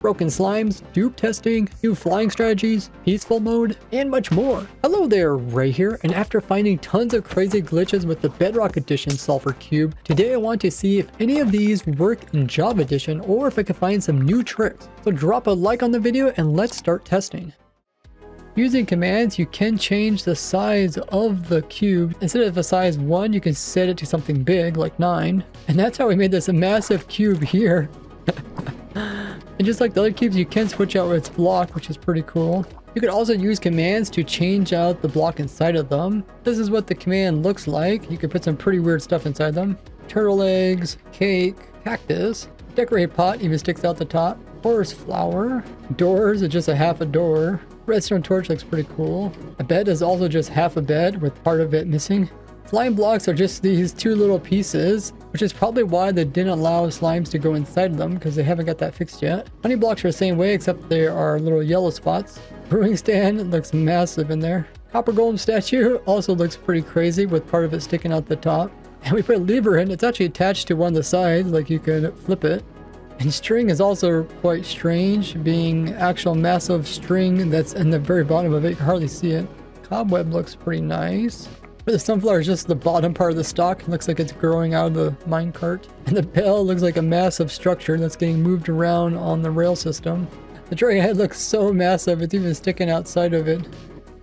broken slimes, dupe testing, new flying strategies, peaceful mode, and much more. Hello there, Ray here, and after finding tons of crazy glitches with the Bedrock Edition Sulfur Cube, today I want to see if any of these work in Java Edition or if I can find some new tricks. So drop a like on the video and let's start testing. Using commands, you can change the size of the cube. Instead of a size 1, you can set it to something big, like 9. And that's how we made this massive cube here. And just like the other cubes, you can switch out its block, which is pretty cool. You could also use commands to change out the block inside of them. This is what the command looks like. You could put some pretty weird stuff inside them. Turtle eggs, cake, cactus, decorate pot even sticks out the top, horse flower, doors are just a half a door. Redstone torch looks pretty cool. A bed is also just half a bed with part of it missing. Slime blocks are just these two little pieces, which is probably why they didn't allow slimes to go inside of them, because they haven't got that fixed yet. Honey blocks are the same way, except there are little yellow spots. Brewing stand looks massive in there. Copper golem statue also looks pretty crazy with part of it sticking out the top. And we put a lever in, it's actually attached to one of the sides, like you could flip it. And string is also quite strange, being actual massive string that's in the very bottom of it. You can hardly see it. Cobweb looks pretty nice. For the sunflower is just the bottom part of the stalk. It looks like it's growing out of the minecart. And the bell looks like a massive structure that's getting moved around on the rail system. The dragon head looks so massive, it's even sticking outside of it.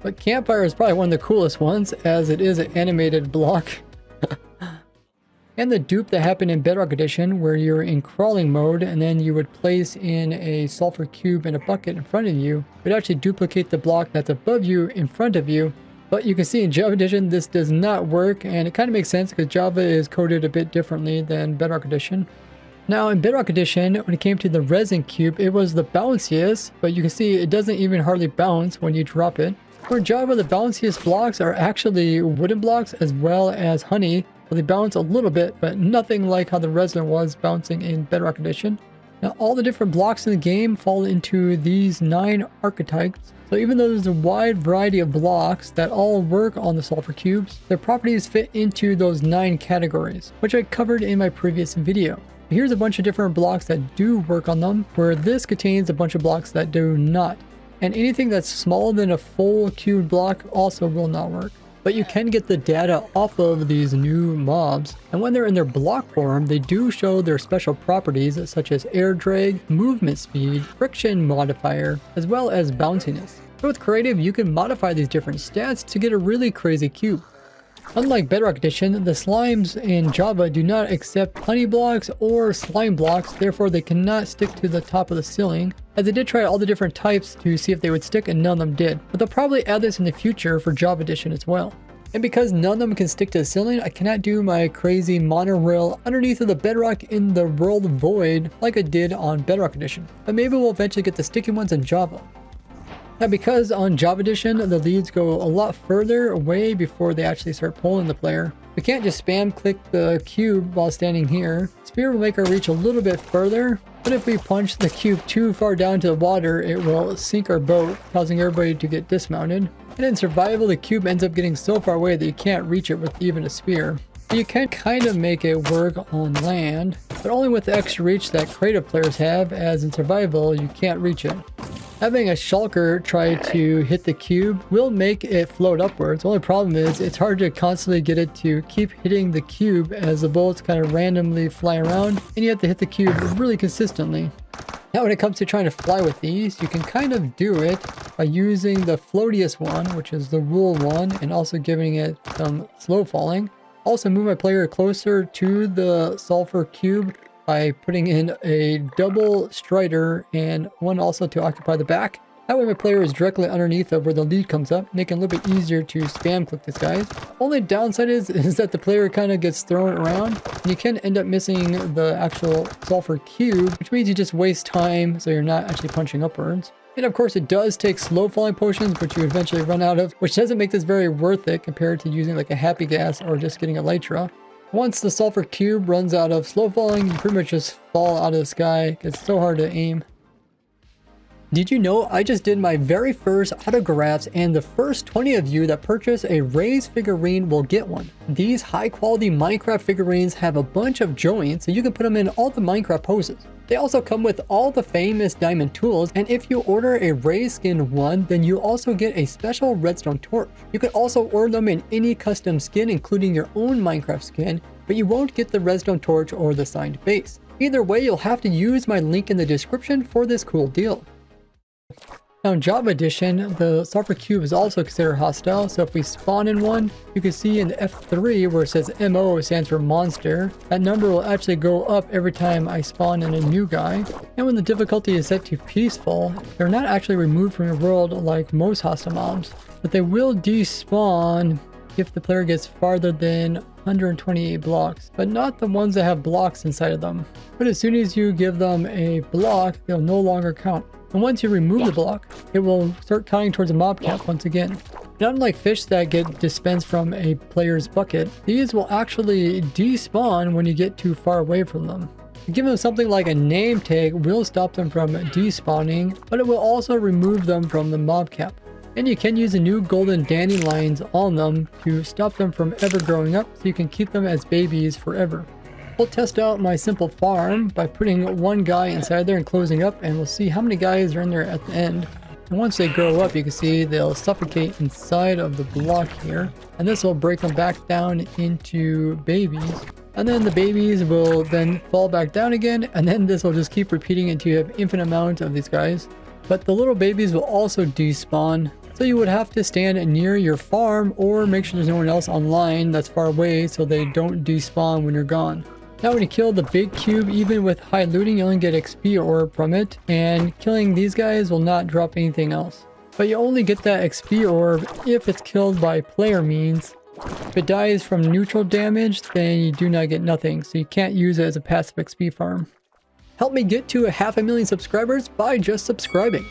But campfire is probably one of the coolest ones, as it is an animated block. And the dupe that happened in Bedrock Edition, where you're in crawling mode and then you would place in a sulfur cube in a bucket in front of you, would actually duplicate the block that's above you in front of you. But you can see in Java Edition this does not work, and it kind of makes sense because Java is coded a bit differently than Bedrock Edition. Now in Bedrock Edition, when it came to the resin cube, it was the bounciest, but you can see it doesn't even hardly bounce when you drop it. For Java, the bounciest blocks are actually wooden blocks as well as honey. They bounce a little bit, but nothing like how the resin was bouncing in Bedrock Edition. Now all the different blocks in the game fall into these 9 archetypes. So even though there's a wide variety of blocks that all work on the sulfur cubes, their properties fit into those 9 categories, which I covered in my previous video. Here's a bunch of different blocks that do work on them, where this contains a bunch of blocks that do not. And anything that's smaller than a full cube block also will not work. But you can get the data off of these new mobs, and when they're in their block form, they do show their special properties such as air drag, movement speed, friction modifier, as well as bounciness. So with creative, you can modify these different stats to get a really crazy cube. Unlike Bedrock Edition, the slimes in Java do not accept honey blocks or slime blocks, therefore they cannot stick to the top of the ceiling, as they did try all the different types to see if they would stick and none of them did. But they'll probably add this in the future for Java Edition as well. And because none of them can stick to the ceiling, I cannot do my crazy monorail underneath of the bedrock in the world void like I did on Bedrock Edition. But maybe we'll eventually get the sticky ones in Java. Now because on Java Edition, the leads go a lot further away before they actually start pulling the player. We can't just spam click the cube while standing here. Spear will make our reach a little bit further, but if we punch the cube too far down to the water, it will sink our boat, causing everybody to get dismounted. And in survival, the cube ends up getting so far away that you can't reach it with even a spear. You can kind of make it work on land, but only with the extra reach that creative players have, as in survival, you can't reach it. Having a shulker try to hit the cube will make it float upwards. The only problem is it's hard to constantly get it to keep hitting the cube as the bullets kind of randomly fly around, and you have to hit the cube really consistently. Now when it comes to trying to fly with these, you can kind of do it by using the floatiest one, which is the rule one, and also giving it some slow falling. Also move my player closer to the sulfur cube by putting in a double strider and one also to occupy the back. That way my player is directly underneath of where the lead comes up, making it a little bit easier to spam click this guy. Only downside is that the player kind of gets thrown around, and you can end up missing the actual sulfur cube, which means you just waste time, so you're not actually punching upwards. And of course it does take slow falling potions, which you eventually run out of, which doesn't make this very worth it compared to using like a happy gas or just getting a elytra. Once the sulfur cube runs out of slow falling, you pretty much just fall out of the sky. It's so hard to aim. Did you know I just did my very first autographs, and the first 20 of you that purchase a Ray's figurine will get one. These high quality Minecraft figurines have a bunch of joints so you can put them in all the Minecraft poses. They also come with all the famous diamond tools, and if you order a Ray skin one, then you also get a special redstone torch. You can also order them in any custom skin, including your own Minecraft skin, but you won't get the redstone torch or the signed base. Either way, you'll have to use my link in the description for this cool deal. Now in Java Edition, the sulfur cube is also considered hostile, so if we spawn in one, you can see in the F3 where it says MO stands for monster, that number will actually go up every time I spawn in a new guy. And when the difficulty is set to peaceful, they're not actually removed from your world like most hostile mobs, but they will despawn if the player gets farther than 128 blocks, but not the ones that have blocks inside of them. But as soon as you give them a block, they'll no longer count. And once you remove the block, it will start counting towards a mob cap once again. And unlike fish that get dispensed from a player's bucket, these will actually despawn when you get too far away from them. Giving them something like a name tag will stop them from despawning, but it will also remove them from the mob cap. And you can use the new golden dandelions on them to stop them from ever growing up, so you can keep them as babies forever. We'll test out my simple farm by putting one guy inside there and closing up, and we'll see how many guys are in there at the end. And once they grow up, you can see they'll suffocate inside of the block here, and this will break them back down into babies. And then the babies will then fall back down again, and then this will just keep repeating until you have infinite amount of these guys. But the little babies will also despawn, so you would have to stand near your farm or make sure there's no one else online that's far away so they don't despawn when you're gone. Now when you kill the big cube, even with high looting, you only get XP orb from it, and killing these guys will not drop anything else. But you only get that XP orb if it's killed by player means. If it dies from neutral damage, then you do not get nothing, so you can't use it as a passive XP farm. Help me get to 500,000 subscribers by just subscribing.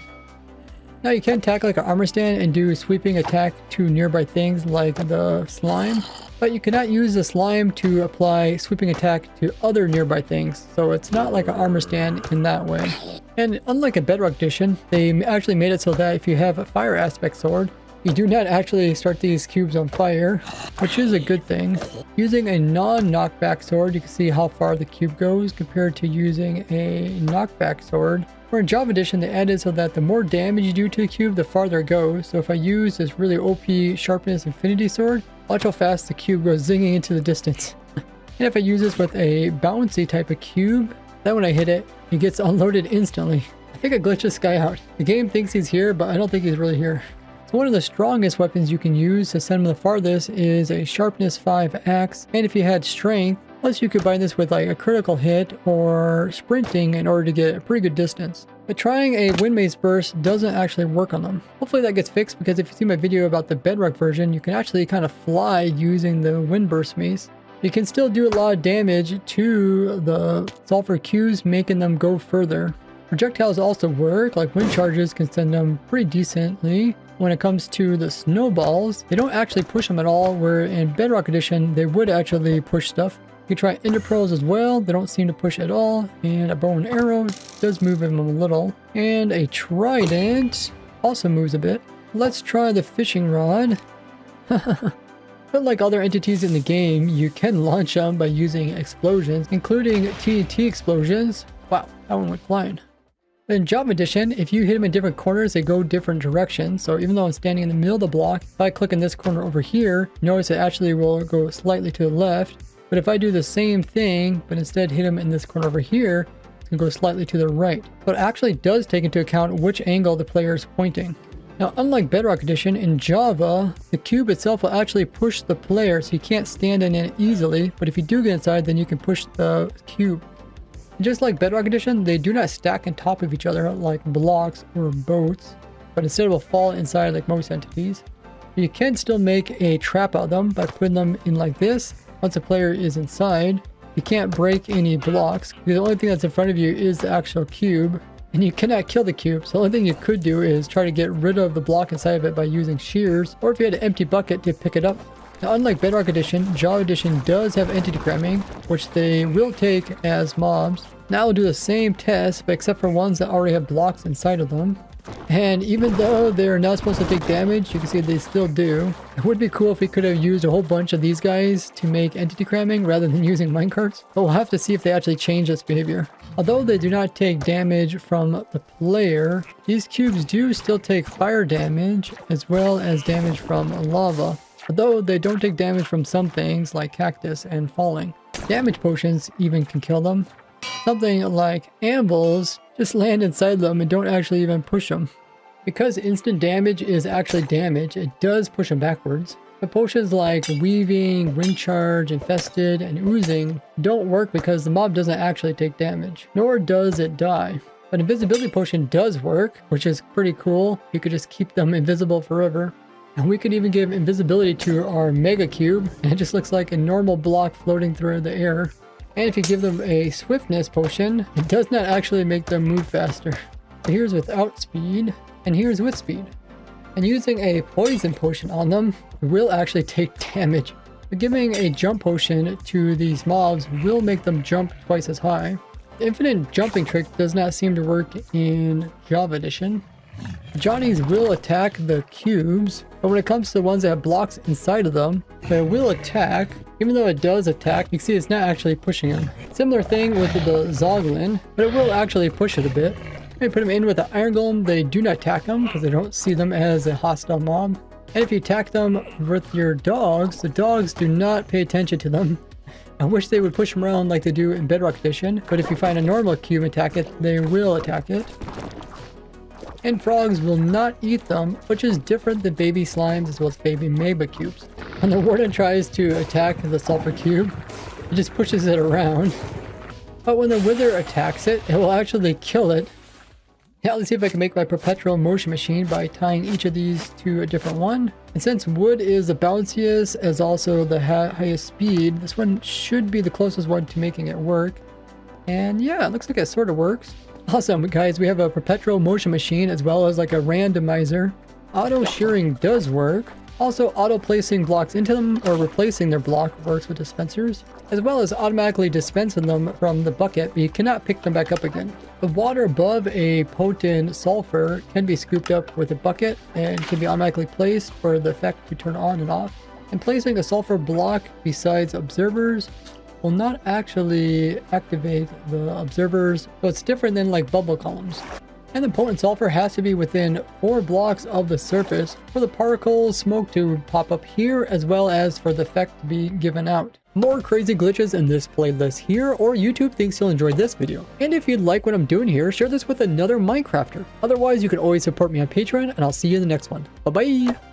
Now you can tack like an armor stand and do sweeping attack to nearby things like the slime, but you cannot use the slime to apply sweeping attack to other nearby things, so it's not like an armor stand in that way. And unlike a Bedrock Edition, they actually made it so that if you have a fire aspect sword, you do not actually start these cubes on fire, which is a good thing. Using a non-knockback sword, you can see how far the cube goes compared to using a knockback sword. Where in Java Edition, they added so that the more damage you do to the cube, the farther it goes. So if I use this really OP Sharpness Infinity Sword, watch how fast the cube goes zinging into the distance. And if I use this with a bouncy type of cube, then when I hit it, it gets unloaded instantly. I think I glitched this guy out. The game thinks he's here, but I don't think he's really here. So one of the strongest weapons you can use to send him the farthest is a Sharpness 5 axe. And if you had Strength, plus you could combine this with like a critical hit or sprinting in order to get a pretty good distance. But trying a wind mace burst doesn't actually work on them. Hopefully that gets fixed, because if you see my video about the Bedrock version, you can actually kind of fly using the wind burst mace. You can still do a lot of damage to the sulfur cubes, making them go further. Projectiles also work, like wind charges can send them pretty decently. When it comes to the snowballs, they don't actually push them at all, where in Bedrock Edition, they would actually push stuff. You can try ender pearls as well, they don't seem to push at all. And a bow and arrow does move them a little. And a trident also moves a bit. Let's try the fishing rod. But like other entities in the game, you can launch them by using explosions, including TNT explosions. Wow, that one went flying. In Java Edition, if you hit them in different corners, they go different directions. So even though I'm standing in the middle of the block, if I click in this corner over here, notice it actually will go slightly to the left. But if I do the same thing, but instead hit them in this corner over here, it's going to go slightly to the right. So it actually does take into account which angle the player is pointing. Now, unlike Bedrock Edition, in Java, the cube itself will actually push the player, so you can't stand in it easily. But if you do get inside, then you can push the cube. Just like Bedrock Edition, they do not stack on top of each other like blocks or boats, but instead will fall inside like most entities. You can still make a trap out of them by putting them in like this. Once the player is inside, you can't break any blocks. The only thing that's in front of you is the actual cube, and you cannot kill the cube. So the only thing you could do is try to get rid of the block inside of it by using shears, or if you had an empty bucket to pick it up. Now, unlike Bedrock Edition, Java Edition does have entity cramming, which they will take as mobs. Now we'll do the same test, but except for ones that already have blocks inside of them. And even though they're not supposed to take damage, you can see they still do. It would be cool if we could have used a whole bunch of these guys to make entity cramming rather than using minecarts. But we'll have to see if they actually change this behavior. Although they do not take damage from the player, these cubes do still take fire damage as well as damage from lava. Although they don't take damage from some things like cactus and falling. Damage potions even can kill them. Something like anvils just land inside them and don't actually even push them. Because instant damage is actually damage, it does push them backwards. But potions like weaving, ring charge, infested, and oozing don't work because the mob doesn't actually take damage, nor does it die. But invisibility potion does work, which is pretty cool. You could just keep them invisible forever. And we could even give invisibility to our mega cube, and it just looks like a normal block floating through the air. And if you give them a swiftness potion, it does not actually make them move faster. So here's without speed, and here's with speed. And using a poison potion on them will actually take damage. But giving a jump potion to these mobs will make them jump twice as high. The infinite jumping trick does not seem to work in Java Edition. Johnnies will attack the cubes, but when it comes to the ones that have blocks inside of them, they will attack. Even though it does attack, you can see it's not actually pushing them. Similar thing with the Zoglin, but it will actually push it a bit. When you put them in with the Iron Golem, they do not attack them because they don't see them as a hostile mob. And if you attack them with your dogs, the dogs do not pay attention to them. I wish they would push them around like they do in Bedrock Edition, but if you find a normal cube and attack it, they will attack it. And frogs will not eat them, which is different than baby slimes as well as baby mega cubes. When the warden tries to attack the sulfur cube, it just pushes it around. But when the wither attacks it, it will actually kill it. Now let's see if I can make my perpetual motion machine by tying each of these to a different one. And since wood is the bounciest as also the highest speed, this one should be the closest one to making it work. And yeah, it looks like it sort of works. Awesome, guys, we have a perpetual motion machine as well as like a randomizer. Auto shearing does work. Also, auto placing blocks into them or replacing their block works with dispensers, as well as automatically dispensing them from the bucket, but you cannot pick them back up again. The water above a potent sulfur can be scooped up with a bucket and can be automatically placed for the effect to turn on and off. And placing a sulfur block besides observers will not actually activate the observers, so it's different than like bubble columns. And the potent sulfur has to be within 4 blocks of the surface for the particle smoke to pop up here, as well as for the effect to be given out. More crazy glitches in this playlist here, or YouTube thinks you'll enjoy this video. And if you'd like what I'm doing here, share this with another Minecrafter. Otherwise, you can always support me on Patreon, and I'll see you in the next one. Bye bye!